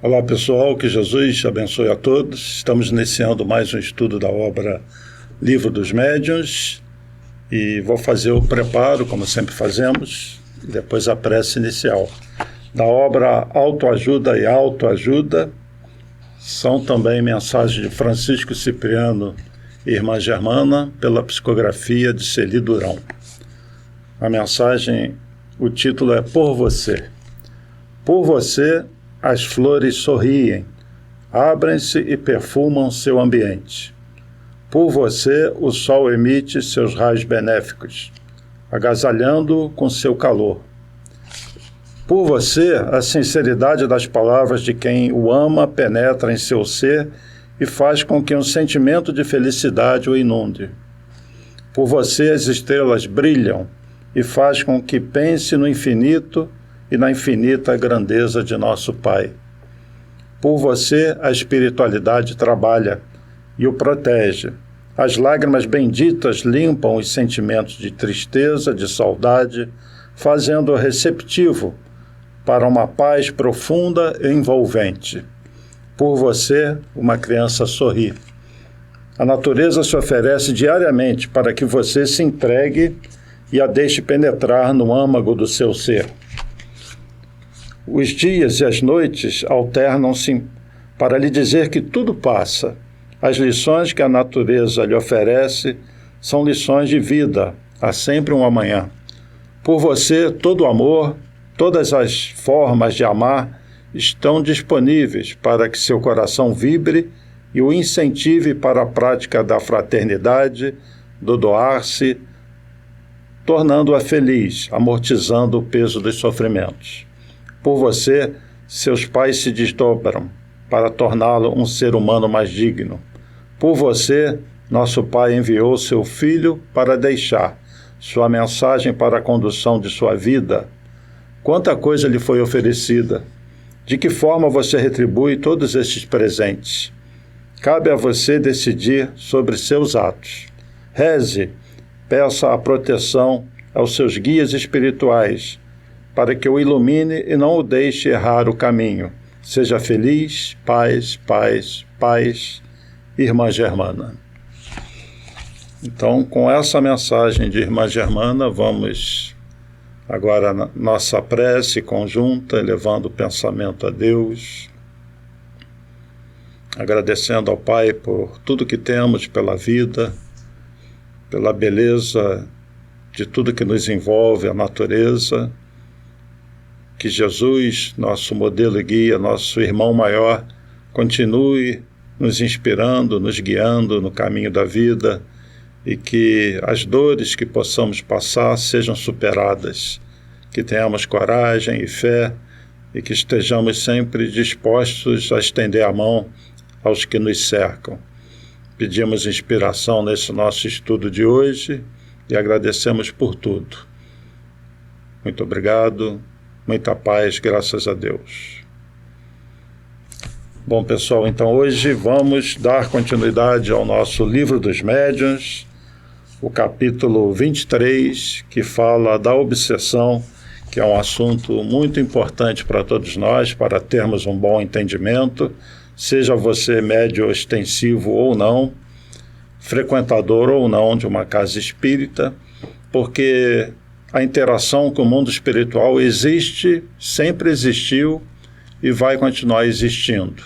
Olá pessoal, que Jesus abençoe a todos. Estamos iniciando mais um estudo da obra Livro dos Médiuns e vou fazer o preparo, como sempre fazemos, e depois a prece inicial. Da obra Autoajuda e Autoajuda são também mensagens de Francisco Cipriano e Irmã Germana pela psicografia de Celi Durão. A mensagem, o título é Por Você. Por você, as flores sorriem, abrem-se e perfumam seu ambiente. Por você, o sol emite seus raios benéficos, agasalhando-o com seu calor. Por você, a sinceridade das palavras de quem o ama penetra em seu ser e faz com que um sentimento de felicidade o inunde. Por você, as estrelas brilham e faz com que pense no infinito e na infinita grandeza de nosso Pai. Por você, a espiritualidade trabalha e o protege. As lágrimas benditas limpam os sentimentos de tristeza, de saudade, fazendo-o receptivo para uma paz profunda e envolvente. Por você, uma criança sorri. A natureza se oferece diariamente para que você se entregue e a deixe penetrar no âmago do seu ser. Os dias e as noites alternam-se para lhe dizer que tudo passa. As lições que a natureza lhe oferece são lições de vida, há sempre um amanhã. Por você, todo amor, todas as formas de amar estão disponíveis para que seu coração vibre e o incentive para a prática da fraternidade, do doar-se, tornando-a feliz, amortizando o peso dos sofrimentos. Por você, seus pais se desdobram para torná-lo um ser humano mais digno. Por você, nosso Pai enviou seu Filho para deixar sua mensagem para a condução de sua vida. Quanta coisa lhe foi oferecida! De que forma você retribui todos estes presentes? Cabe a você decidir sobre seus atos. Reze, peça a proteção aos seus guias espirituais, para que o ilumine e não o deixe errar o caminho. Seja feliz, paz, paz, paz, Irmã Germana. Então, com essa mensagem de Irmã Germana, vamos agora na nossa prece conjunta, elevando o pensamento a Deus, agradecendo ao Pai por tudo que temos, pela vida, pela beleza de tudo que nos envolve, a natureza. Que Jesus, nosso modelo e guia, nosso irmão maior, continue nos inspirando, nos guiando no caminho da vida e que as dores que possamos passar sejam superadas, que tenhamos coragem e fé e que estejamos sempre dispostos a estender a mão aos que nos cercam. Pedimos inspiração nesse nosso estudo de hoje e agradecemos por tudo. Muito obrigado. Muita paz, graças a Deus. Bom, pessoal, então hoje vamos dar continuidade ao nosso Livro dos Médiuns, o capítulo 23, que fala da obsessão, que é um assunto muito importante para todos nós, para termos um bom entendimento, seja você médium ostensivo ou não, frequentador ou não de uma casa espírita, porque a interação com o mundo espiritual existe, sempre existiu e vai continuar existindo.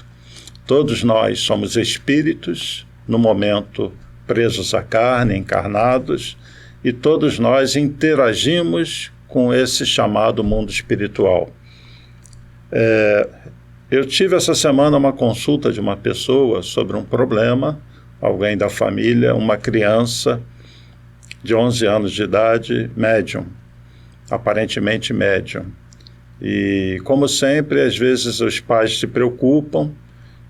Todos nós somos espíritos, no momento presos à carne, encarnados, e todos nós interagimos com esse chamado mundo espiritual. Eu tive essa semana uma consulta de uma pessoa sobre um problema, alguém da família, uma criança de 11 anos de idade, médium, aparentemente médium. E, como sempre, às vezes os pais se preocupam,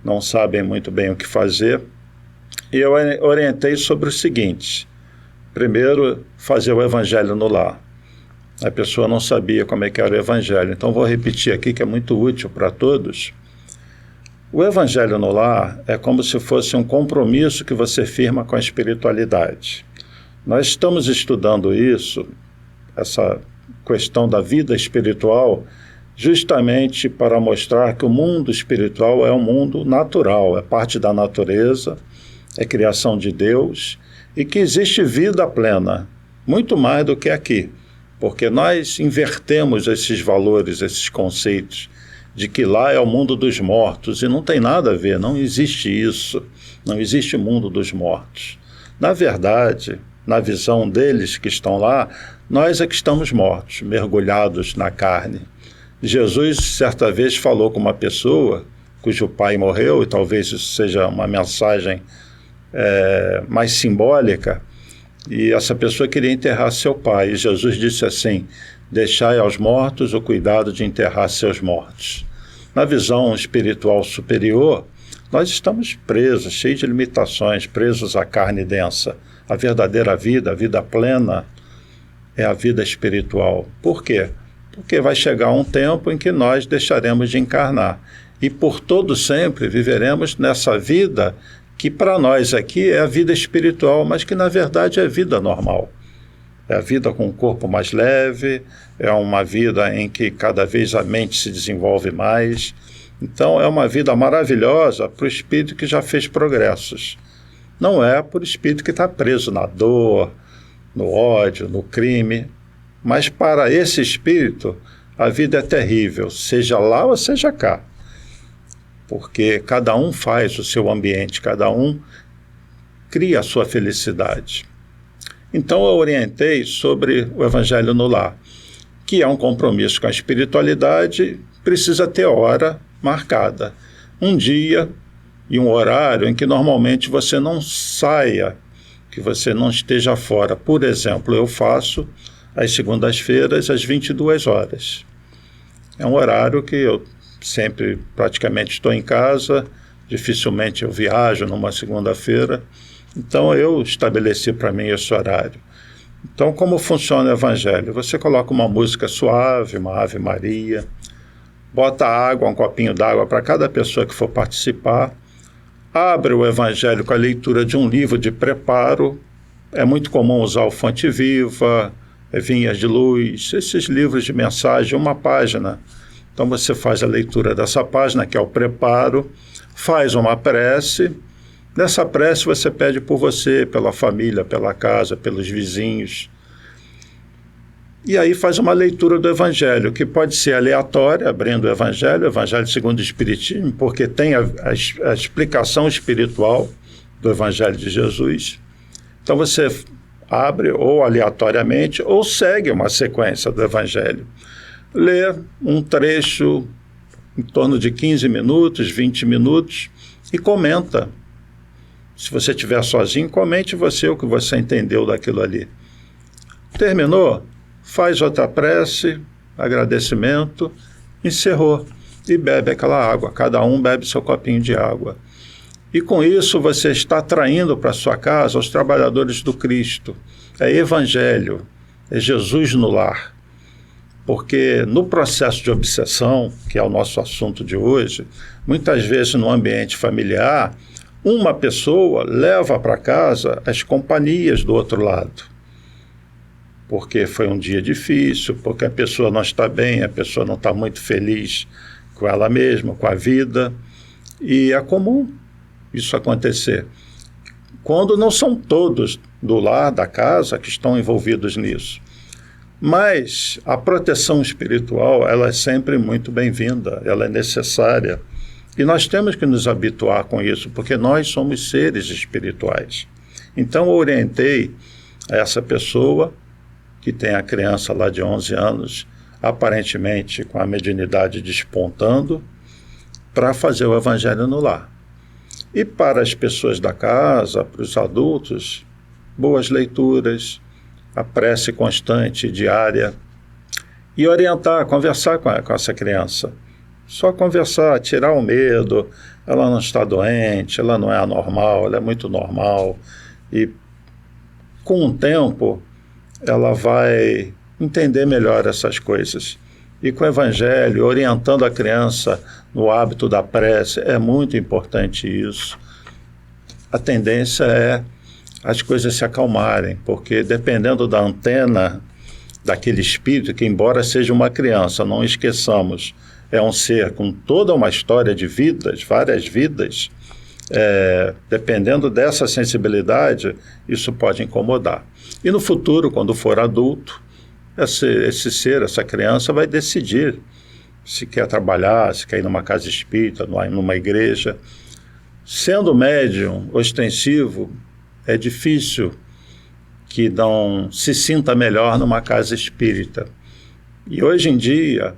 não sabem muito bem o que fazer, e eu orientei sobre o seguinte: primeiro, fazer o evangelho no lar. A pessoa não sabia como é que era o evangelho, então vou repetir aqui que é muito útil para todos. O evangelho no lar é como se fosse um compromisso que você firma com a espiritualidade. Nós estamos estudando isso, essa questão da vida espiritual, justamente para mostrar que o mundo espiritual é um mundo natural, é parte da natureza, é criação de Deus, e que existe vida plena, muito mais do que aqui, porque nós invertemos esses valores, esses conceitos, de que lá é o mundo dos mortos, e não tem nada a ver, não existe isso, não existe mundo dos mortos. Na verdade, na visão deles que estão lá, nós é que estamos mortos, mergulhados na carne. Jesus, certa vez, falou com uma pessoa cujo pai morreu, e talvez isso seja uma mensagem mais simbólica, e essa pessoa queria enterrar seu pai, e Jesus disse assim: deixai aos mortos o cuidado de enterrar seus mortos. Na visão espiritual superior, nós estamos presos, cheios de limitações, presos à carne densa. A verdadeira vida, a vida plena, é a vida espiritual. Por quê? Porque vai chegar um tempo em que nós deixaremos de encarnar, e por todo sempre viveremos nessa vida que para nós aqui é a vida espiritual, mas que na verdade é vida normal. É a vida com o corpo mais leve, é uma vida em que cada vez a mente se desenvolve mais. Então é uma vida maravilhosa para o espírito que já fez progressos. Não é para o espírito que está preso na dor, no ódio, no crime. Mas para esse espírito, a vida é terrível, seja lá ou seja cá. Porque cada um faz o seu ambiente, cada um cria a sua felicidade. Então eu orientei sobre o Evangelho no Lar, que é um compromisso com a espiritualidade, precisa ter hora marcada. Um dia e um horário em que normalmente você não saia, que você não esteja fora. Por exemplo, eu faço às segundas-feiras, às 22 horas. É um horário que eu sempre praticamente estou em casa, dificilmente eu viajo numa segunda-feira, então eu estabeleci para mim esse horário. Então, como funciona o Evangelho? Você coloca uma música suave, uma Ave Maria, bota água, um copinho d'água para cada pessoa que for participar, abre o Evangelho com a leitura de um livro de preparo. É muito comum usar o Fonte Viva, Vinhas de Luz, esses livros de mensagem, uma página. Então você faz a leitura dessa página, que é o preparo, faz uma prece. Nessa prece você pede por você, pela família, pela casa, pelos vizinhos. E aí faz uma leitura do Evangelho, que pode ser aleatória, abrindo o Evangelho segundo o Espiritismo, porque tem a explicação espiritual do Evangelho de Jesus. Então você abre ou aleatoriamente, ou segue uma sequência do Evangelho. Lê um trecho em torno de 15 minutos, 20 minutos, e comenta. Se você estiver sozinho, comente você o que você entendeu daquilo ali. Terminou? Faz outra prece, agradecimento, encerrou, e bebe aquela água. Cada um bebe seu copinho de água. E com isso você está atraindo para sua casa os trabalhadores do Cristo. É Evangelho, é Jesus no lar. Porque no processo de obsessão, que é o nosso assunto de hoje, muitas vezes no ambiente familiar, uma pessoa leva para casa as companhias do outro lado. Porque foi um dia difícil, porque a pessoa não está bem, a pessoa não está muito feliz com ela mesma, com a vida. E é comum isso acontecer. Quando não são todos do lar, da casa, que estão envolvidos nisso. Mas a proteção espiritual, ela é sempre muito bem-vinda, ela é necessária. E nós temos que nos habituar com isso, porque nós somos seres espirituais. Então eu orientei a essa pessoa, que tem a criança lá de 11 anos, aparentemente com a mediunidade despontando, para fazer o Evangelho no lar. E para as pessoas da casa, para os adultos, boas leituras, a prece constante, diária, e orientar, conversar com essa criança. Só conversar, tirar o medo, ela não está doente, ela não é anormal, ela é muito normal, e com o tempo ela vai entender melhor essas coisas. E com o Evangelho, orientando a criança no hábito da prece, é muito importante isso. A tendência é as coisas se acalmarem, porque dependendo da antena daquele espírito que, embora seja uma criança, não esqueçamos, é um ser com toda uma história de vidas, várias vidas, dependendo dessa sensibilidade, isso pode incomodar. E no futuro, quando for adulto, esse ser, essa criança vai decidir se quer trabalhar, se quer ir numa casa espírita, numa igreja. Sendo médium ostensivo, é difícil que não se sinta melhor numa casa espírita. E hoje em dia,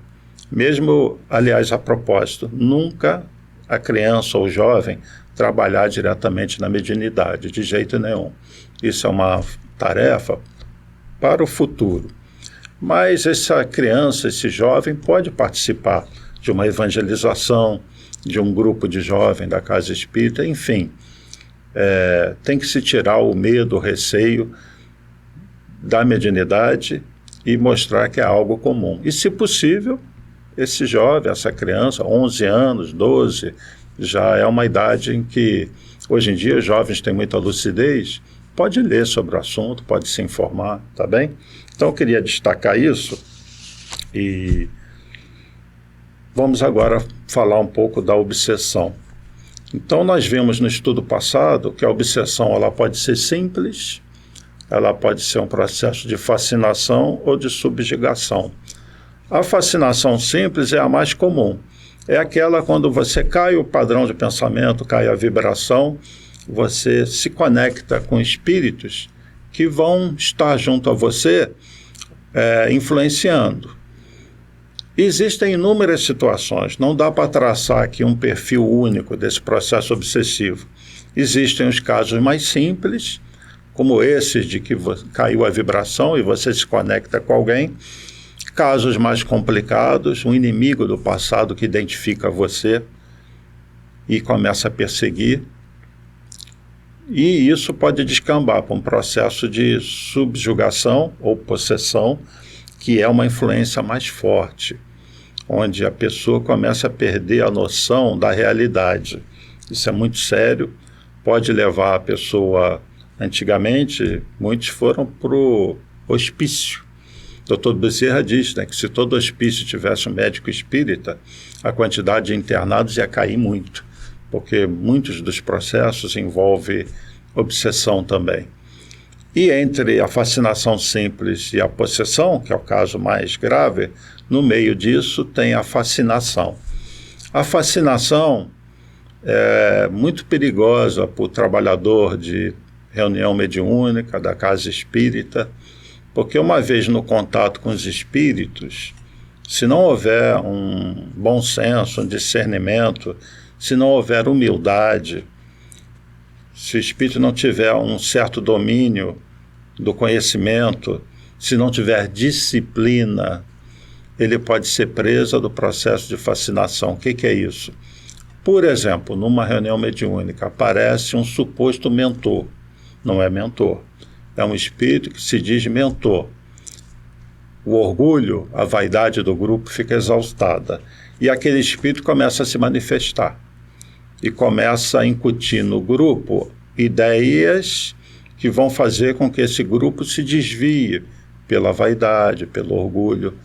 mesmo, aliás, a propósito, nunca a criança ou o jovem trabalhar diretamente na mediunidade, de jeito nenhum. Isso é uma tarefa para o futuro. Mas essa criança, esse jovem, pode participar de uma evangelização, de um grupo de jovens da casa espírita, enfim. Tem que se tirar o medo, o receio da mediunidade e mostrar que é algo comum. E, se possível, esse jovem, essa criança, 11 anos, 12, já é uma idade em que, hoje em dia, os jovens têm muita lucidez, pode ler sobre o assunto, pode se informar, tá bem? Então, eu queria destacar isso e vamos agora falar um pouco da obsessão. Então, nós vimos no estudo passado que a obsessão ela pode ser simples, ela pode ser um processo de fascinação ou de subjugação. A fascinação simples é a mais comum. É aquela quando você cai o padrão de pensamento, cai a vibração, você se conecta com espíritos que vão estar junto a você, influenciando. Existem inúmeras situações, não dá para traçar aqui um perfil único desse processo obsessivo. Existem os casos mais simples, como esses de que caiu a vibração e você se conecta com alguém. Casos mais complicados, um inimigo do passado que identifica você e começa a perseguir. E isso pode descambar para um processo de subjugação ou possessão, que é uma influência mais forte, onde a pessoa começa a perder a noção da realidade. Isso é muito sério, pode levar a pessoa... Antigamente, muitos foram para o hospício. O Dr. Bezerra diz, né, que se todo hospício tivesse um médico espírita, a quantidade de internados ia cair muito, porque muitos dos processos envolvem obsessão também. E entre a fascinação simples e a possessão, que é o caso mais grave, no meio disso tem a fascinação. A fascinação é muito perigosa para o trabalhador de reunião mediúnica, da casa espírita, porque uma vez no contato com os espíritos, se não houver um bom senso, um discernimento, se não houver humildade, se o espírito não tiver um certo domínio do conhecimento, se não tiver disciplina, ele pode ser preso do processo de fascinação. O que é isso? Por exemplo, numa reunião mediúnica, aparece um suposto mentor. Não é mentor, é um espírito que se diz mentor. O orgulho, a vaidade do grupo fica exaustada e aquele espírito começa a se manifestar e começa a incutir no grupo ideias que vão fazer com que esse grupo se desvie pela vaidade, pelo orgulho,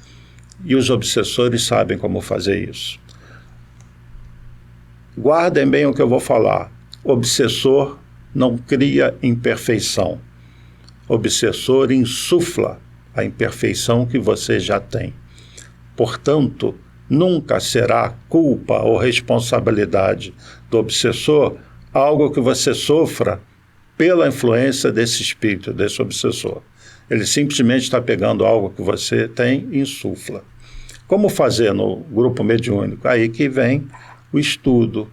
e os obsessores sabem como fazer isso. Guardem bem o que eu vou falar. Obsessor não cria imperfeição. Obsessor insufla a imperfeição que você já tem. Portanto, nunca será culpa ou responsabilidade do obsessor algo que você sofra pela influência desse espírito, desse obsessor. Ele simplesmente está pegando algo que você tem e insufla. Como fazer no grupo mediúnico? Aí que vem o estudo,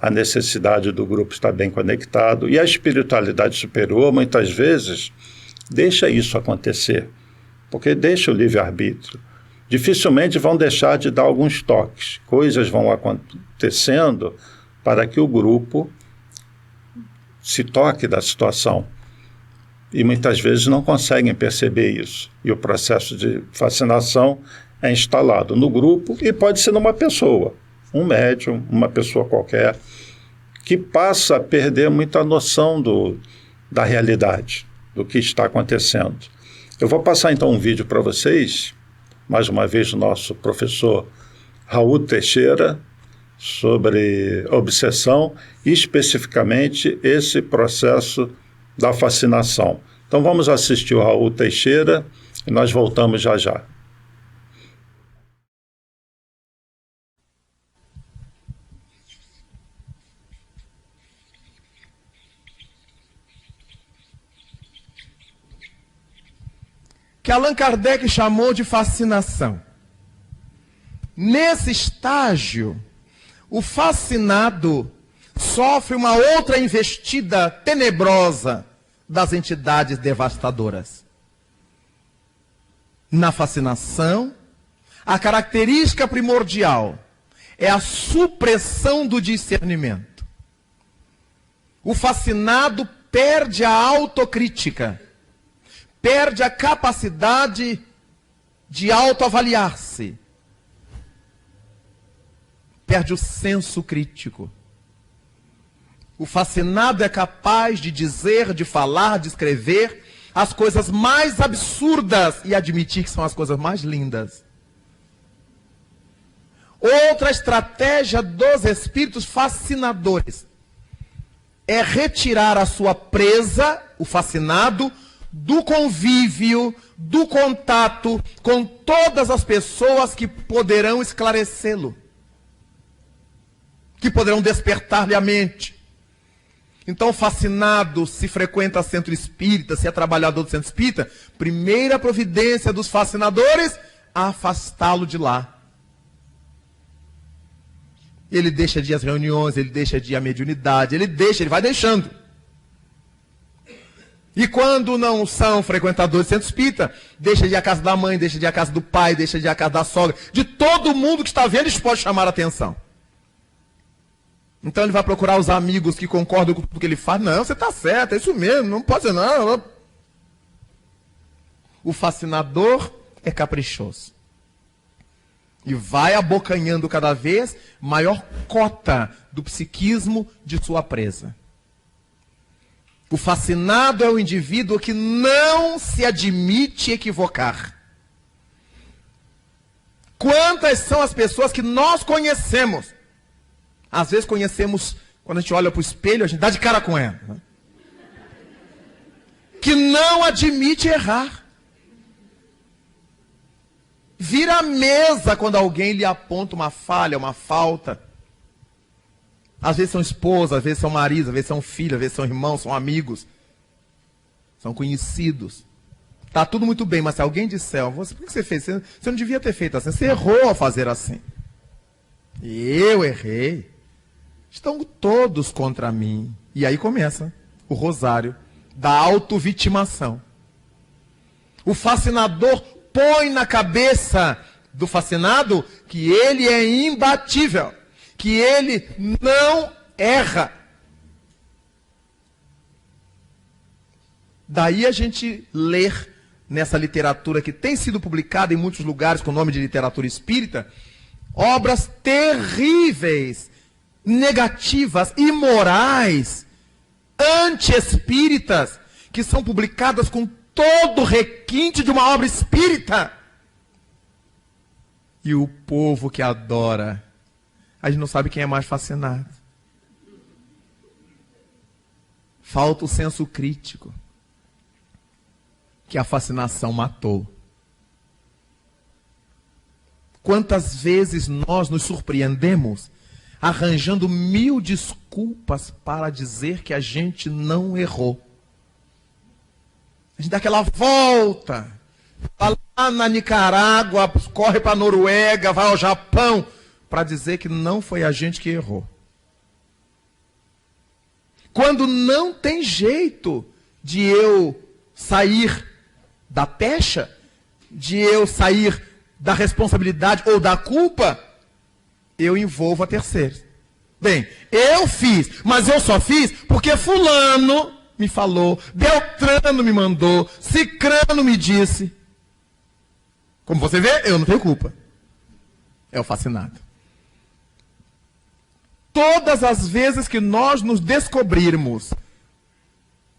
a necessidade do grupo estar bem conectado, e a espiritualidade superior, muitas vezes, deixa isso acontecer, porque deixa o livre-arbítrio. Dificilmente vão deixar de dar alguns toques, coisas vão acontecendo para que o grupo se toque da situação, e muitas vezes não conseguem perceber isso, e o processo de fascinação é instalado no grupo, e pode ser numa pessoa, um médium, uma pessoa qualquer, que passa a perder muita noção da realidade, do que está acontecendo. Eu vou passar então um vídeo para vocês, mais uma vez do nosso professor Raul Teixeira, sobre obsessão e especificamente esse processo da fascinação. Então vamos assistir o Raul Teixeira e nós voltamos já já. Que Allan Kardec chamou de fascinação. Nesse estágio, o fascinado sofre uma outra investida tenebrosa das entidades devastadoras. Na fascinação, a característica primordial é a supressão do discernimento. O fascinado perde a autocrítica, perde a capacidade de autoavaliar-se, perde o senso crítico. O fascinado é capaz de dizer, de falar, de escrever as coisas mais absurdas e admitir que são as coisas mais lindas. Outra estratégia dos espíritos fascinadores é retirar a sua presa, o fascinado, do convívio, do contato com todas as pessoas que poderão esclarecê-lo, que poderão despertar-lhe a mente. Então, fascinado, se frequenta centro espírita, se é trabalhador do centro espírita, primeira providência dos fascinadores, afastá-lo de lá. Ele deixa de ir às reuniões, ele deixa de ir à mediunidade, ele vai deixando. E quando não são frequentadores do centro espírita, deixa de ir à casa da mãe, deixa de ir à casa do pai, deixa de ir à casa da sogra, de todo mundo que está vendo, isso pode chamar a atenção. Então ele vai procurar os amigos que concordam com tudo que ele faz. Não, você está certo, é isso mesmo, não pode ser não. O fascinador é caprichoso. E vai abocanhando cada vez maior cota do psiquismo de sua presa. O fascinado é o indivíduo que não se admite equivocar. Quantas são as pessoas que nós conhecemos? Às vezes conhecemos, quando a gente olha para o espelho, a gente dá de cara com ela. Né? Que não admite errar. Vira a mesa quando alguém lhe aponta uma falha, uma falta. Às vezes são esposas, às vezes são maridos, às vezes são filhos, às vezes são irmãos, são amigos. São conhecidos. Está tudo muito bem, mas se alguém disser, por que você fez? Você não devia ter feito assim, você errou ao fazer assim. Eu errei. Estão todos contra mim. E aí começa o rosário da autovitimação. O fascinador põe na cabeça do fascinado que ele é imbatível, que ele não erra. Daí a gente ler nessa literatura que tem sido publicada em muitos lugares com o nome de literatura espírita, obras terríveis, negativas, imorais, anti-espíritas, que são publicadas com todo o requinte de uma obra espírita. E o povo que adora, a gente não sabe quem é mais fascinado. Falta o senso crítico, que a fascinação matou. Quantas vezes nós nos surpreendemos arranjando 1000 desculpas para dizer que a gente não errou. A gente dá aquela volta, vai lá na Nicarágua, corre para a Noruega, vai ao Japão, para dizer que não foi a gente que errou. Quando não tem jeito de eu sair da pecha, de eu sair da responsabilidade ou da culpa, eu envolvo a terceira. Bem, eu fiz, mas eu só fiz porque fulano me falou, Beltrano me mandou, Cicrano me disse. Como você vê, eu não tenho culpa. É o fascinado. Todas as vezes que nós nos descobrirmos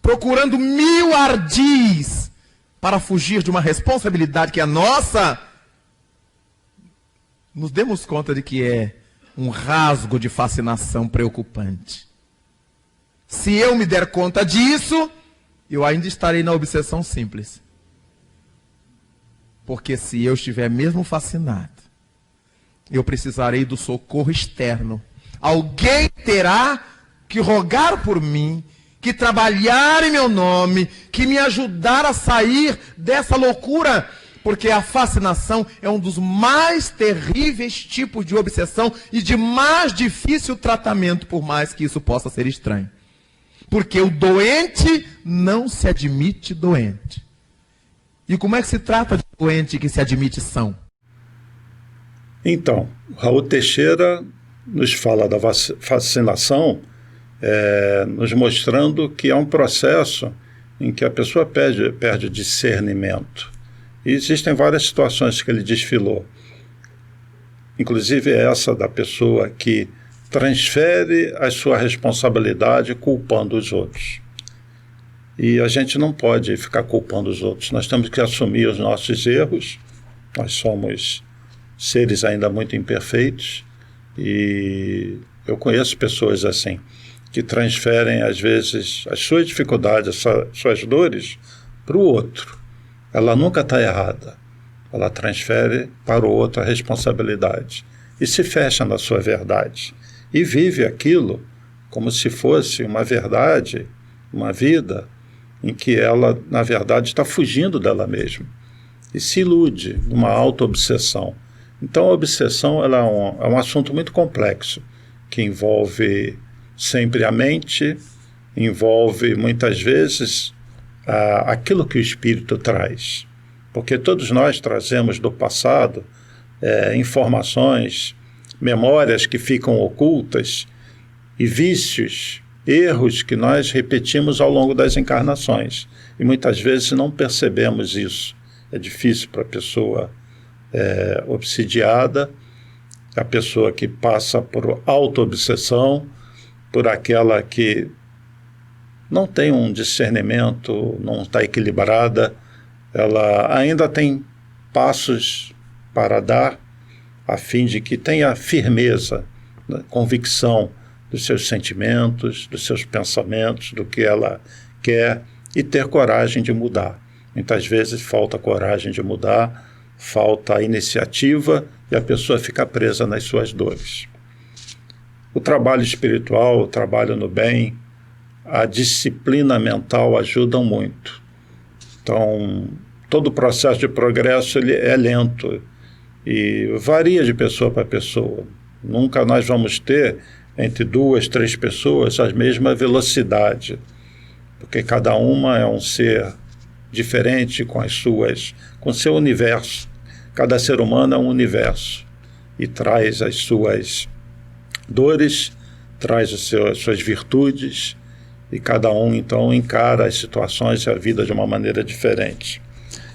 procurando 1000 ardis para fugir de uma responsabilidade que é nossa, nos demos conta de que é um rasgo de fascinação preocupante. Se eu me der conta disso, eu ainda estarei na obsessão simples. Porque se eu estiver mesmo fascinado, eu precisarei do socorro externo. Alguém terá que rogar por mim, que trabalhar em meu nome, que me ajudar a sair dessa loucura. Porque a fascinação é um dos mais terríveis tipos de obsessão e de mais difícil tratamento, por mais que isso possa ser estranho. Porque o doente não se admite doente. E como é que se trata de doente que se admite são? Então, Raul Teixeira nos fala da fascinação, nos mostrando que é um processo em que a pessoa perde discernimento. E existem várias situações que ele desfilou. Inclusive essa da pessoa que transfere a sua responsabilidade culpando os outros. E a gente não pode ficar culpando os outros. Nós temos que assumir os nossos erros. Nós somos seres ainda muito imperfeitos. E eu conheço pessoas assim, que transferem, às vezes, as suas dificuldades, as suas dores para o outro. Ela nunca está errada. Ela transfere para o outro a responsabilidade. E se fecha na sua verdade. E vive aquilo como se fosse uma verdade, uma vida em que ela, na verdade, está fugindo dela mesma. E se ilude numa auto-obsessão. Então, a obsessão ela é um assunto muito complexo, que envolve sempre a mente, envolve, muitas vezes, aquilo que o espírito traz. Porque todos nós trazemos do passado informações, memórias que ficam ocultas e vícios, erros que nós repetimos ao longo das encarnações. E muitas vezes não percebemos isso. É difícil para a pessoa obsidiada, a pessoa que passa por auto-obsessão, por aquela que não tem um discernimento, não está equilibrada, ela ainda tem passos para dar a fim de que tenha firmeza, né, convicção dos seus sentimentos, dos seus pensamentos, do que ela quer e ter coragem de mudar. Muitas vezes falta coragem de mudar, falta iniciativa e a pessoa fica presa nas suas dores. O trabalho espiritual, o trabalho no bem, a disciplina mental ajudam muito. Então, todo o processo de progresso ele é lento e varia de pessoa para pessoa. Nunca nós vamos ter entre 2, 3 pessoas a mesma velocidade, porque cada uma é um ser diferente com seu universo. Cada ser humano é um universo e traz as suas dores, traz as suas virtudes, e cada um, então, encara as situações e a vida de uma maneira diferente.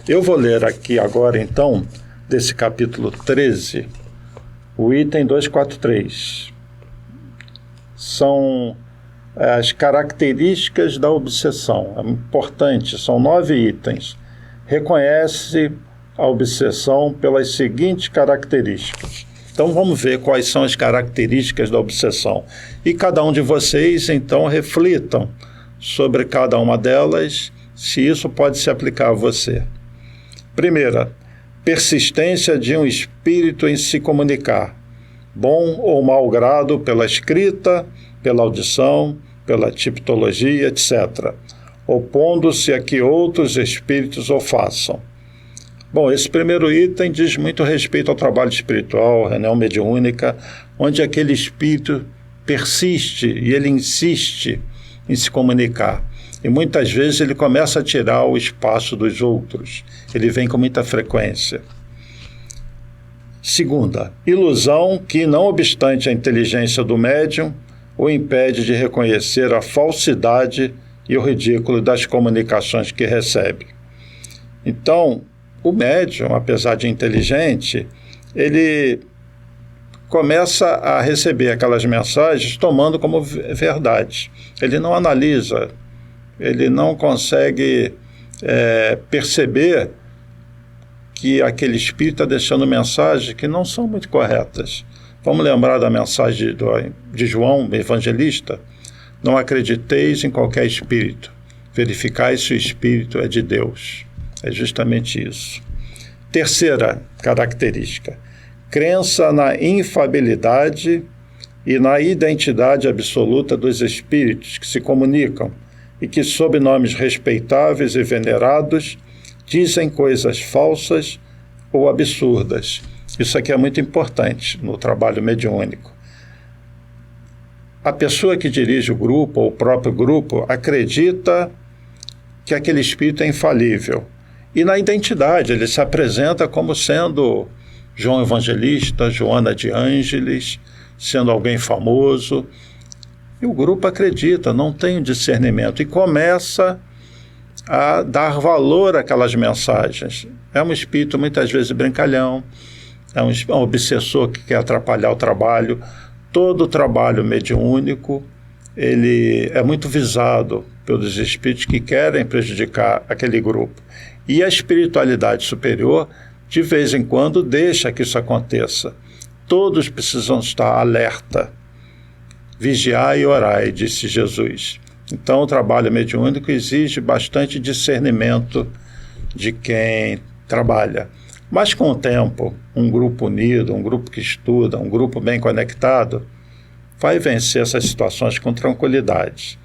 Eu vou ler aqui agora, então, desse capítulo 13, o item 243. São as características da obsessão. É importante, são 9 itens. Reconhece a obsessão pelas seguintes características. Então vamos ver quais são as características da obsessão. E cada um de vocês, então, reflitam sobre cada uma delas, se isso pode se aplicar a você. Primeira, persistência de um espírito em se comunicar, bom ou mau grado pela escrita, pela audição, pela tipologia, etc., opondo-se a que outros espíritos o façam. Bom, esse primeiro item diz muito respeito ao trabalho espiritual, reunião mediúnica, onde aquele espírito persiste e ele insiste em se comunicar. E muitas vezes ele começa a tirar o espaço dos outros. Ele vem com muita frequência. Segunda, ilusão que, não obstante a inteligência do médium, o impede de reconhecer a falsidade e o ridículo das comunicações que recebe. Então, o médium, apesar de inteligente, ele começa a receber aquelas mensagens tomando como verdade. Ele não analisa, ele não consegue perceber que aquele espírito está deixando mensagens que não são muito corretas. Vamos lembrar da mensagem de João, evangelista: não acrediteis em qualquer espírito, verificai se o espírito é de Deus. É justamente isso. Terceira característica: crença na infalibilidade e na identidade absoluta dos espíritos que se comunicam e que, sob nomes respeitáveis e venerados, dizem coisas falsas ou absurdas. Isso aqui é muito importante no trabalho mediúnico. A pessoa que dirige o grupo, ou o próprio grupo, acredita que aquele espírito é infalível. E na identidade, ele se apresenta como sendo João Evangelista, Joana de Ângeles, sendo alguém famoso. E o grupo acredita, não tem discernimento, e começa a dar valor àquelas mensagens. É um espírito muitas vezes brincalhão, é um obsessor que quer atrapalhar o trabalho. Todo o trabalho mediúnico, ele é muito visado pelos espíritos que querem prejudicar aquele grupo. E a espiritualidade superior, de vez em quando, deixa que isso aconteça. Todos precisam estar alerta. Vigiai e orai, disse Jesus. Então, o trabalho mediúnico exige bastante discernimento de quem trabalha. Mas, com o tempo, um grupo unido, um grupo que estuda, um grupo bem conectado, vai vencer essas situações com tranquilidade.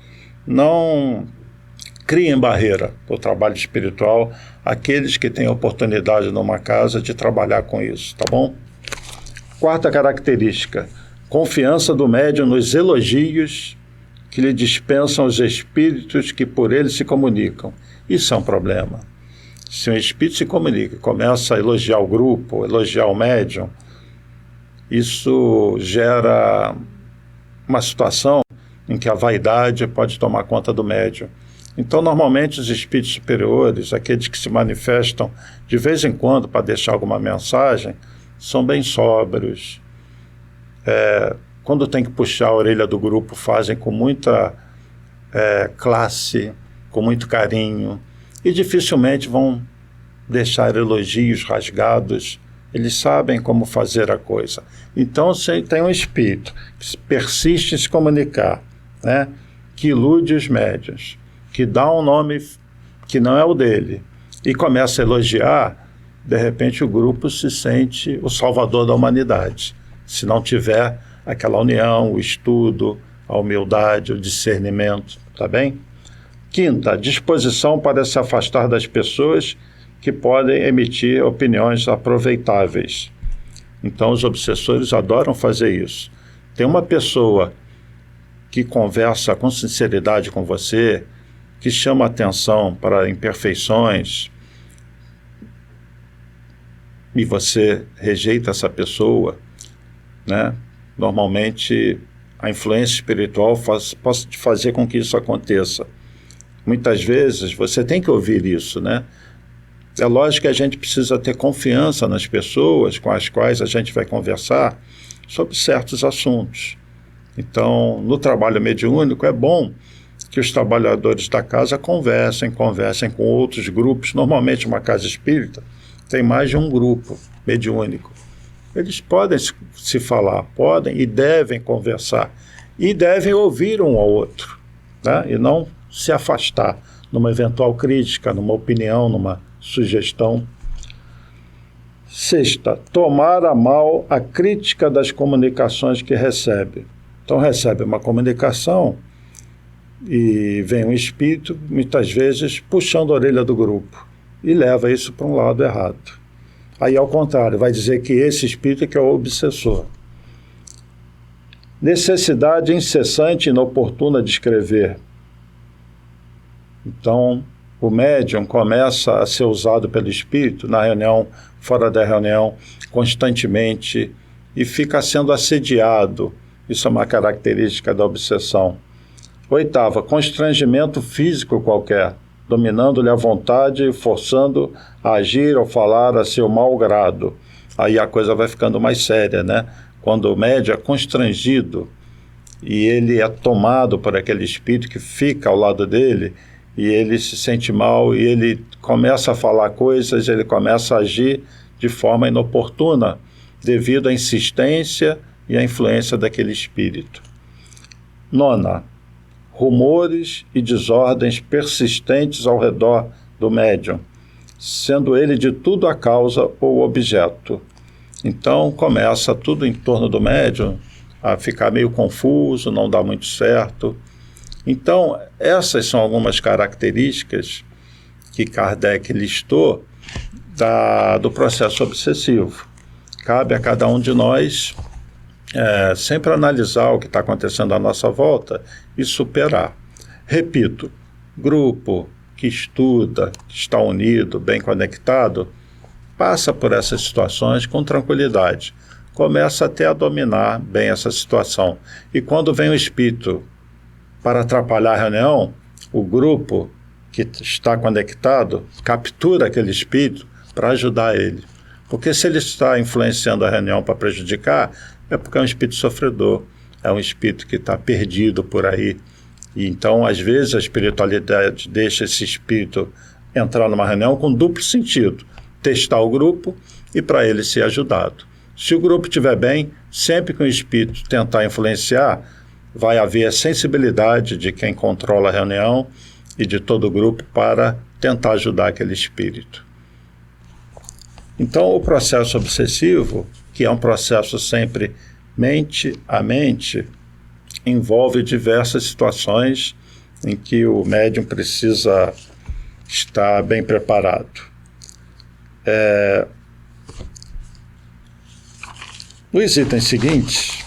Não criem barreira para o trabalho espiritual aqueles que têm oportunidade numa casa de trabalhar com isso, tá bom? Quarta característica: confiança do médium nos elogios que lhe dispensam os espíritos que por ele se comunicam. Isso é um problema. Se um espírito se comunica e começa a elogiar o grupo, elogiar o médium, isso gera uma situação em que a vaidade pode tomar conta do médium. Então, normalmente, os espíritos superiores, aqueles que se manifestam de vez em quando para deixar alguma mensagem, são bem sóbrios. Quando tem que puxar a orelha do grupo, fazem com muita classe, com muito carinho, e dificilmente vão deixar elogios rasgados. Eles sabem como fazer a coisa. Então, se tem um espírito que persiste em se comunicar, né, que ilude os médiuns, que dá um nome que não é o dele, e começa a elogiar, de repente o grupo se sente o salvador da humanidade. Se não tiver aquela união, o estudo, a humildade, o discernimento, tá bem? Quinta, disposição para se afastar das pessoas que podem emitir opiniões aproveitáveis. Então, os obsessores adoram fazer isso. Tem uma pessoa que conversa com sinceridade com você, que chama atenção para imperfeições, e você rejeita essa pessoa, né? Normalmente, a influência espiritual pode fazer com que isso aconteça. Muitas vezes, você tem que ouvir isso, né? É lógico que a gente precisa ter confiança nas pessoas com as quais a gente vai conversar sobre certos assuntos. Então, no trabalho mediúnico, é bom que os trabalhadores da casa conversem com outros grupos. Normalmente, uma casa espírita tem mais de um grupo mediúnico. Eles podem se falar, podem e devem conversar, e devem ouvir um ao outro, né? E não se afastar numa eventual crítica, numa opinião, numa sugestão. Sexta, tomar a mal a crítica das comunicações que recebe. Então, recebe uma comunicação e vem um espírito, muitas vezes, puxando a orelha do grupo, e leva isso para um lado errado. Aí, ao contrário, vai dizer que esse espírito é que é o obsessor. Necessidade incessante e inoportuna de escrever. Então, o médium começa a ser usado pelo espírito na reunião, fora da reunião, constantemente, e fica sendo assediado. Isso é uma característica da obsessão. Oitava, constrangimento físico qualquer, dominando-lhe a vontade e forçando a agir ou falar a seu mau grado. Aí a coisa vai ficando mais séria, né? Quando o médium é constrangido e ele é tomado por aquele espírito que fica ao lado dele e ele se sente mal, e ele começa a falar coisas, ele começa a agir de forma inoportuna, devido à insistência e à influência daquele espírito. 9. Rumores e desordens persistentes ao redor do médium, sendo ele de tudo a causa ou objeto. Então começa tudo em torno do médium a ficar meio confuso, não dá muito certo. Então essas são algumas características que Kardec listou do processo obsessivo. Cabe a cada um de nós sempre analisar o que está acontecendo à nossa volta e superar. Repito, grupo que estuda, que está unido, bem conectado, passa por essas situações com tranquilidade, começa até a dominar bem essa situação. E quando vem o espírito para atrapalhar a reunião, o grupo que está conectado captura aquele espírito para ajudar ele. Porque se ele está influenciando a reunião para prejudicar, é porque é um espírito sofredor, é um espírito que está perdido por aí. E então, às vezes, a espiritualidade deixa esse espírito entrar numa reunião com duplo sentido: testar o grupo e para ele ser ajudado. Se o grupo estiver bem, sempre que o espírito tentar influenciar, vai haver a sensibilidade de quem controla a reunião e de todo o grupo para tentar ajudar aquele espírito. Então, o processo obsessivo, que é um processo sempre mente a mente, envolve diversas situações em que o médium precisa estar bem preparado. Nos itens seguintes,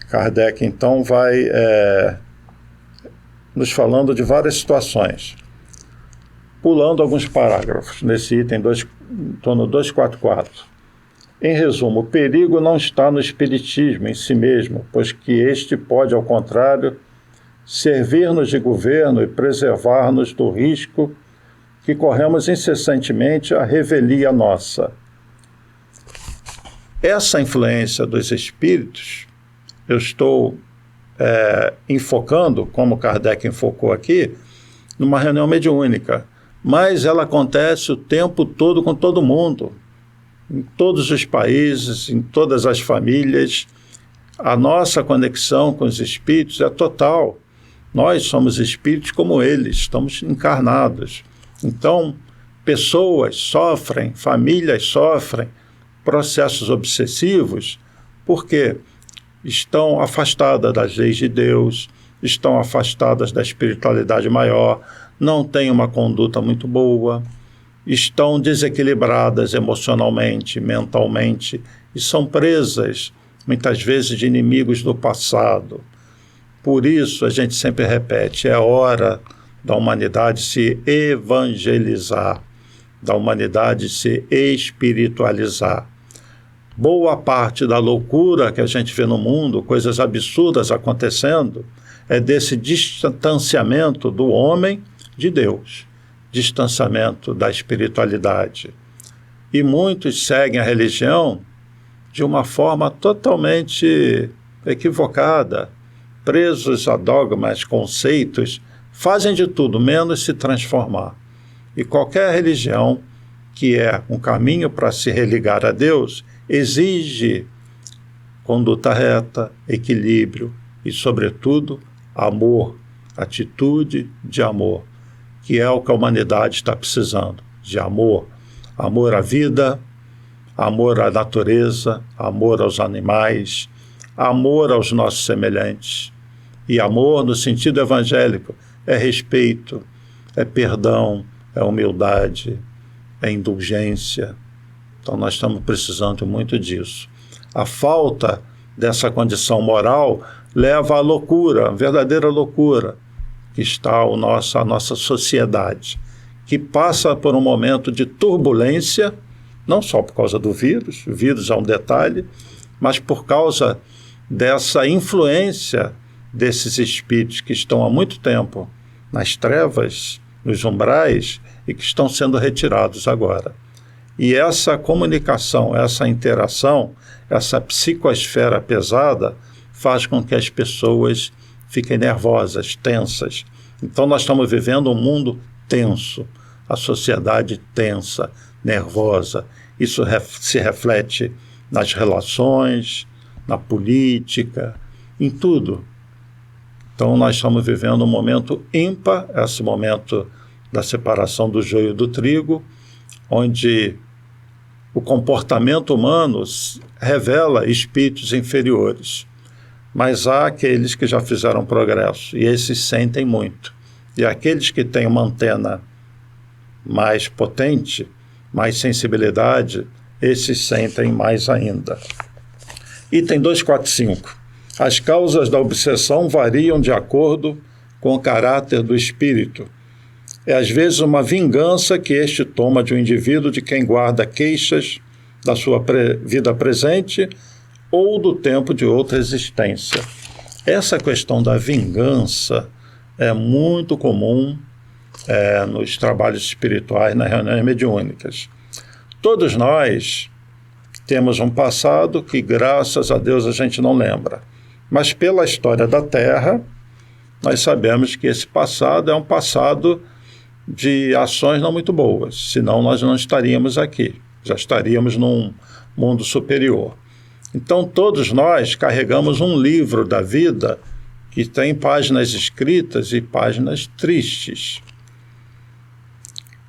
Kardec então vai nos falando de várias situações, pulando alguns parágrafos nesse item em torno 244. Em resumo, o perigo não está no espiritismo em si mesmo, pois que este pode, ao contrário, servir-nos de governo e preservar-nos do risco que corremos incessantemente à revelia nossa. Essa influência dos espíritos, eu estou enfocando, como Kardec enfocou aqui, numa reunião mediúnica, mas ela acontece o tempo todo com todo mundo, em todos os países, em todas as famílias. A nossa conexão com os espíritos é total. Nós somos espíritos como eles, estamos encarnados. Então, pessoas sofrem, famílias sofrem processos obsessivos porque estão afastadas das leis de Deus, estão afastadas da espiritualidade maior, não têm uma conduta muito boa, estão desequilibradas emocionalmente, mentalmente, e são presas, muitas vezes, de inimigos do passado. Por isso, a gente sempre repete, é hora da humanidade se evangelizar, da humanidade se espiritualizar. Boa parte da loucura que a gente vê no mundo, coisas absurdas acontecendo, é desse distanciamento do homem de Deus, distanciamento da espiritualidade. E muitos seguem a religião de uma forma totalmente equivocada, presos a dogmas, conceitos, fazem de tudo menos se transformar. E qualquer religião que é um caminho para se religar a Deus exige conduta reta, equilíbrio e, sobretudo, amor, atitude de amor, que é o que a humanidade está precisando, de amor. Amor à vida, amor à natureza, amor aos animais, amor aos nossos semelhantes. E amor, no sentido evangélico, é respeito, é perdão, é humildade, é indulgência. Então nós estamos precisando muito disso. A falta dessa condição moral leva à loucura, a verdadeira loucura, que está a nossa sociedade, que passa por um momento de turbulência, não só por causa do vírus, o vírus é um detalhe, mas por causa dessa influência desses espíritos que estão há muito tempo nas trevas, nos umbrais, e que estão sendo retirados agora. E essa comunicação, essa interação, essa psicosfera pesada faz com que as pessoas fiquem nervosas, tensas, Então nós estamos vivendo um mundo tenso, a sociedade tensa, nervosa. Isso se reflete nas relações, na política, em tudo. Então nós estamos vivendo um momento ímpar, esse momento da separação do joio do trigo, onde o comportamento humano revela espíritos inferiores. Mas há aqueles que já fizeram progresso, e esses sentem muito. E aqueles que têm uma antena mais potente, mais sensibilidade, esses sentem mais ainda. Item 245. As causas da obsessão variam de acordo com o caráter do espírito. É às vezes uma vingança que este toma de um indivíduo de quem guarda queixas da sua vida presente ou do tempo de outra existência. Essa questão da vingança é muito comum nos trabalhos espirituais, nas reuniões mediúnicas. Todos nós temos um passado que, graças a Deus, a gente não lembra. Mas pela história da Terra, nós sabemos que esse passado é um passado de ações não muito boas, senão nós não estaríamos aqui, já estaríamos num mundo superior. Então todos nós carregamos um livro da vida que tem páginas escritas e páginas tristes.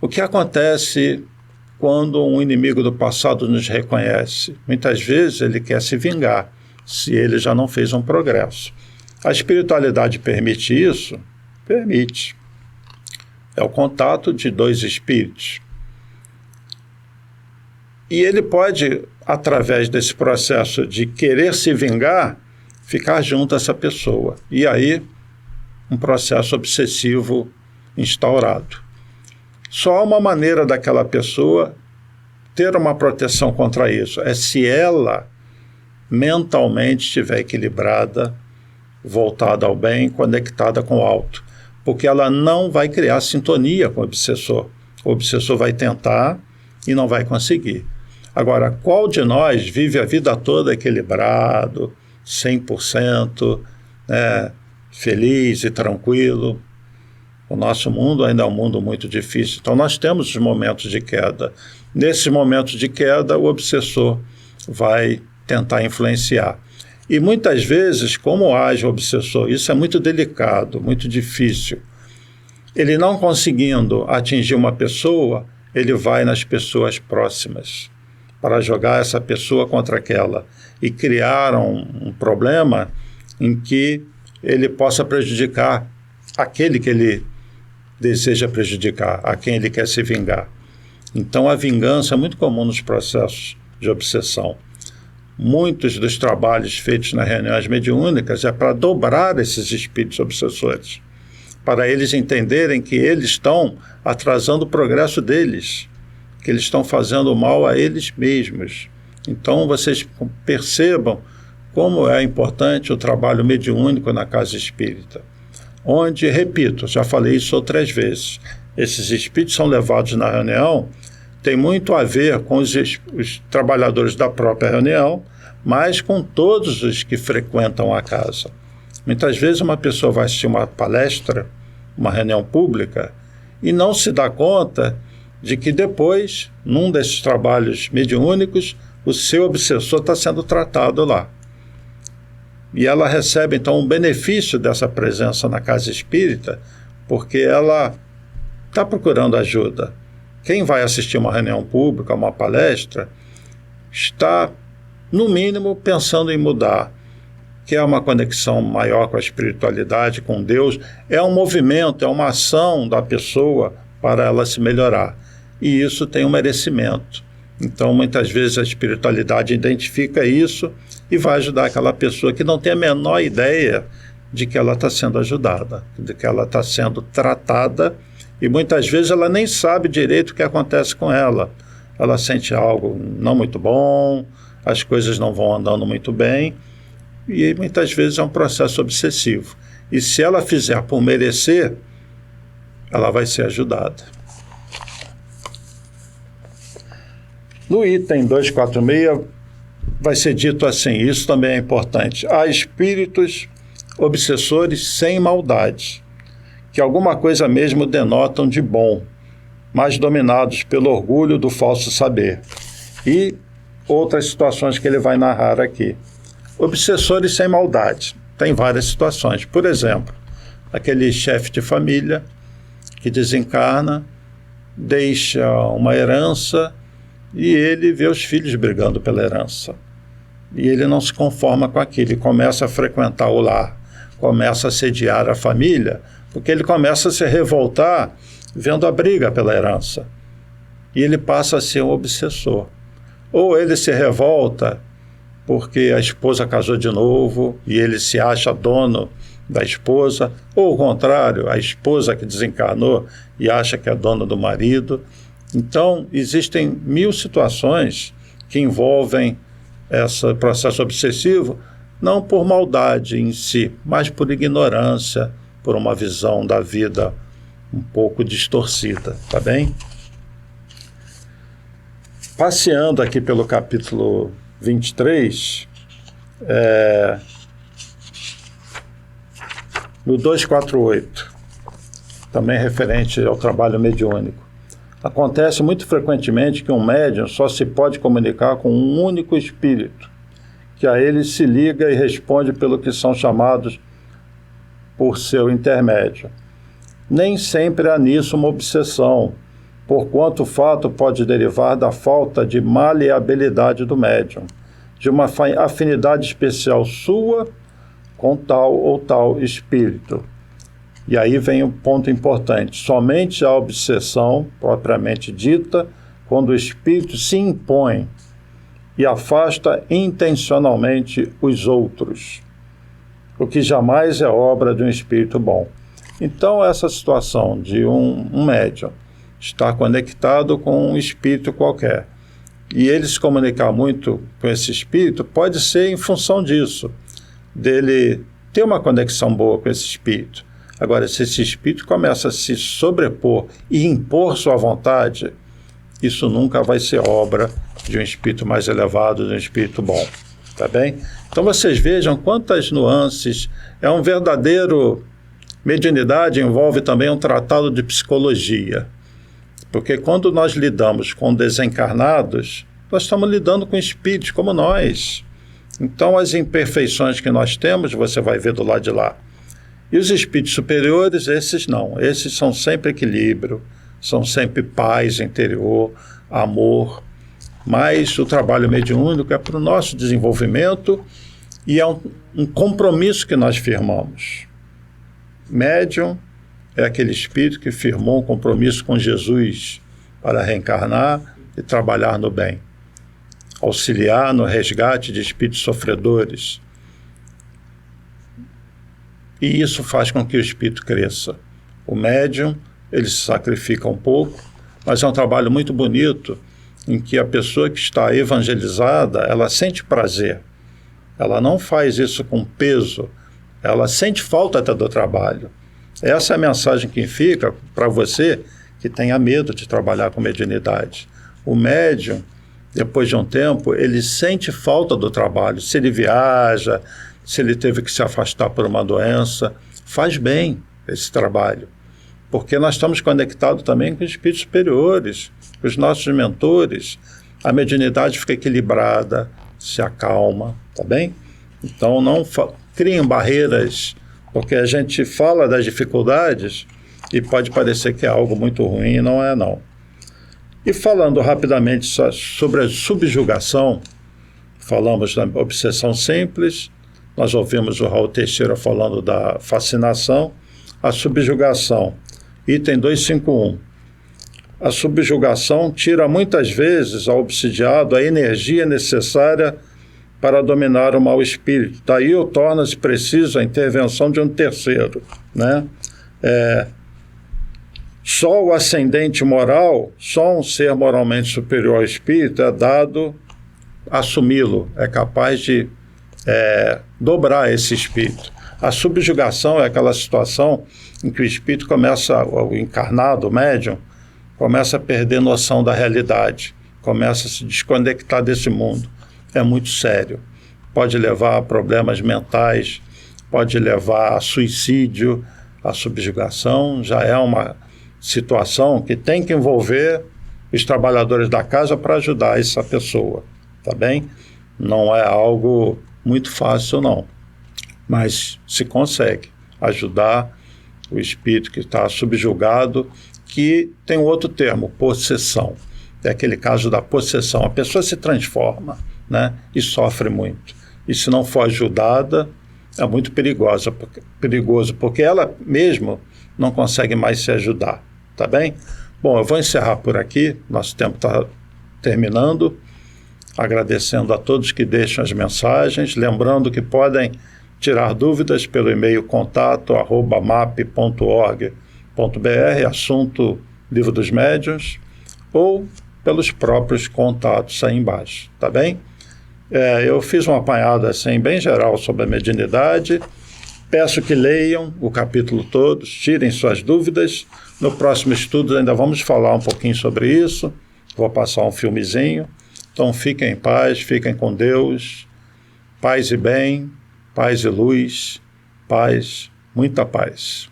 O que acontece quando um inimigo do passado nos reconhece? Muitas vezes ele quer se vingar, se ele já não fez um progresso. A espiritualidade permite isso? Permite. É o contato de dois espíritos. E ele pode, através desse processo de querer se vingar, ficar junto a essa pessoa. E aí, um processo obsessivo instaurado. Só há uma maneira daquela pessoa ter uma proteção contra isso. É se ela mentalmente estiver equilibrada, voltada ao bem, conectada com o alto. Porque ela não vai criar sintonia com o obsessor. O obsessor vai tentar e não vai conseguir. Agora, qual de nós vive a vida toda equilibrado, 100%, feliz e tranquilo? O nosso mundo ainda é um mundo muito difícil. Então, nós temos os momentos de queda. Nesses momentos de queda, o obsessor vai tentar influenciar. E muitas vezes, como age o obsessor, isso é muito delicado, muito difícil. Ele não conseguindo atingir uma pessoa, ele vai nas pessoas próximas para jogar essa pessoa contra aquela e criar um problema em que ele possa prejudicar aquele que ele deseja prejudicar, a quem ele quer se vingar. Então a vingança é muito comum nos processos de obsessão. Muitos dos trabalhos feitos nas reuniões mediúnicas é para dobrar esses espíritos obsessores, para eles entenderem que eles estão atrasando o progresso deles, que eles estão fazendo mal a eles mesmos. Então vocês percebam como é importante o trabalho mediúnico na casa espírita, onde, repito, já falei isso outras vezes, esses espíritos são levados na reunião, tem muito a ver com os trabalhadores da própria reunião, mas com todos os que frequentam a casa. Muitas vezes uma pessoa vai assistir uma palestra, uma reunião pública, e não se dá conta de que depois, num desses trabalhos mediúnicos, o seu obsessor está sendo tratado lá. E ela recebe, então, um benefício dessa presença na casa espírita, porque ela está procurando ajuda. Quem vai assistir uma reunião pública, uma palestra, está, no mínimo, pensando em mudar, que é uma conexão maior com a espiritualidade, com Deus, é um movimento, é uma ação da pessoa para ela se melhorar. E isso tem um merecimento. Então, muitas vezes, a espiritualidade identifica isso e vai ajudar aquela pessoa que não tem a menor ideia de que ela está sendo ajudada, de que ela está sendo tratada, e muitas vezes ela nem sabe direito o que acontece com ela. Ela sente algo não muito bom, as coisas não vão andando muito bem, e muitas vezes é um processo obsessivo. E se ela fizer por merecer, ela vai ser ajudada. No item 246 vai ser dito assim, isso também é importante: há espíritos obsessores sem maldade, que alguma coisa mesmo denotam de bom, mas dominados pelo orgulho do falso saber. E outras situações que ele vai narrar aqui. Obsessores sem maldade. Tem várias situações. Por exemplo, aquele chefe de família que desencarna, deixa uma herança e ele vê os filhos brigando pela herança. E ele não se conforma com aquilo, ele começa a frequentar o lar, começa a sediar a família, porque ele começa a se revoltar vendo a briga pela herança. E ele passa a ser um obsessor. Ou ele se revolta porque a esposa casou de novo e ele se acha dono da esposa, ou o contrário, a esposa que desencarnou e acha que é dona do marido. Então, existem 1000 situações que envolvem esse processo obsessivo, não por maldade em si, mas por ignorância, por uma visão da vida um pouco distorcida, tá bem? Passeando aqui pelo capítulo 23, no 248, também referente ao trabalho mediúnico. Acontece muito frequentemente que um médium só se pode comunicar com um único espírito, que a ele se liga e responde pelo que são chamados por seu intermédio. Nem sempre há nisso uma obsessão, porquanto o fato pode derivar da falta de maleabilidade do médium, de uma afinidade especial sua com tal ou tal espírito. E aí vem um ponto importante. Somente a obsessão, propriamente dita, quando o espírito se impõe e afasta intencionalmente os outros, o que jamais é obra de um espírito bom. Então, essa situação de um médium estar conectado com um espírito qualquer, e ele se comunicar muito com esse espírito, pode ser em função disso, dele ter uma conexão boa com esse espírito. Agora, se esse espírito começa a se sobrepor e impor sua vontade, isso nunca vai ser obra de um espírito mais elevado, de um espírito bom, tá bem? Então vocês vejam quantas nuances, é um verdadeiro... Mediunidade envolve também um tratado de psicologia, porque quando nós lidamos com desencarnados, nós estamos lidando com espíritos como nós. Então as imperfeições que nós temos, você vai ver do lado de lá. E os espíritos superiores, esses não. Esses são sempre equilíbrio, são sempre paz interior, amor. Mas o trabalho mediúnico é para o nosso desenvolvimento e é um compromisso que nós firmamos. Médium é aquele espírito que firmou um compromisso com Jesus para reencarnar e trabalhar no bem, auxiliar no resgate de espíritos sofredores. E isso faz com que o espírito cresça. O médium, ele se sacrifica um pouco, mas é um trabalho muito bonito em que a pessoa que está evangelizada, ela sente prazer. Ela não faz isso com peso, ela sente falta até do trabalho. Essa é a mensagem que fica para você que tenha medo de trabalhar com mediunidade. O médium, depois de um tempo, ele sente falta do trabalho. Se ele viaja, se ele teve que se afastar por uma doença, faz bem esse trabalho. Porque nós estamos conectados também com os espíritos superiores, com os nossos mentores. A mediunidade fica equilibrada, se acalma, tá bem? Então não criem barreiras, porque a gente fala das dificuldades e pode parecer que é algo muito ruim, e não é não. E falando rapidamente sobre a subjugação, falamos da obsessão simples, nós ouvimos o Raul Teixeira falando da fascinação, a subjugação, item 251. A subjugação tira muitas vezes ao obsidiado a energia necessária para dominar o mau espírito. Daí torna-se preciso a intervenção de um terceiro, né? Só o ascendente moral, só um ser moralmente superior ao espírito é dado assumi-lo, é capaz de dobrar esse espírito. A subjugação é aquela situação em que o espírito começa, o encarnado, o médium, começa a perder noção da realidade, começa a se desconectar desse mundo. É muito sério. Pode levar a problemas mentais, pode levar a suicídio, a subjugação já é uma situação que tem que envolver os trabalhadores da casa para ajudar essa pessoa, tá bem? Não é algo muito fácil, não, mas se consegue ajudar o espírito que está subjugado, que tem outro termo, possessão. É aquele caso da possessão. A pessoa se transforma, né, e sofre muito. E se não for ajudada, é muito perigoso, porque ela mesmo não consegue mais se ajudar, tá bem? Bom, eu vou encerrar por aqui, nosso tempo está terminando, agradecendo a todos que deixam as mensagens, lembrando que podem tirar dúvidas pelo e-mail contato@map.org.br, assunto Livro dos Médiuns, ou pelos próprios contatos aí embaixo, tá bem? Eu fiz uma apanhada assim, bem geral sobre a mediunidade. Peço que leiam o capítulo todo, tirem suas dúvidas. No próximo estudo ainda vamos falar um pouquinho sobre isso. Vou passar um filmezinho. Então fiquem em paz, fiquem com Deus. Paz e bem, paz e luz, paz, muita paz.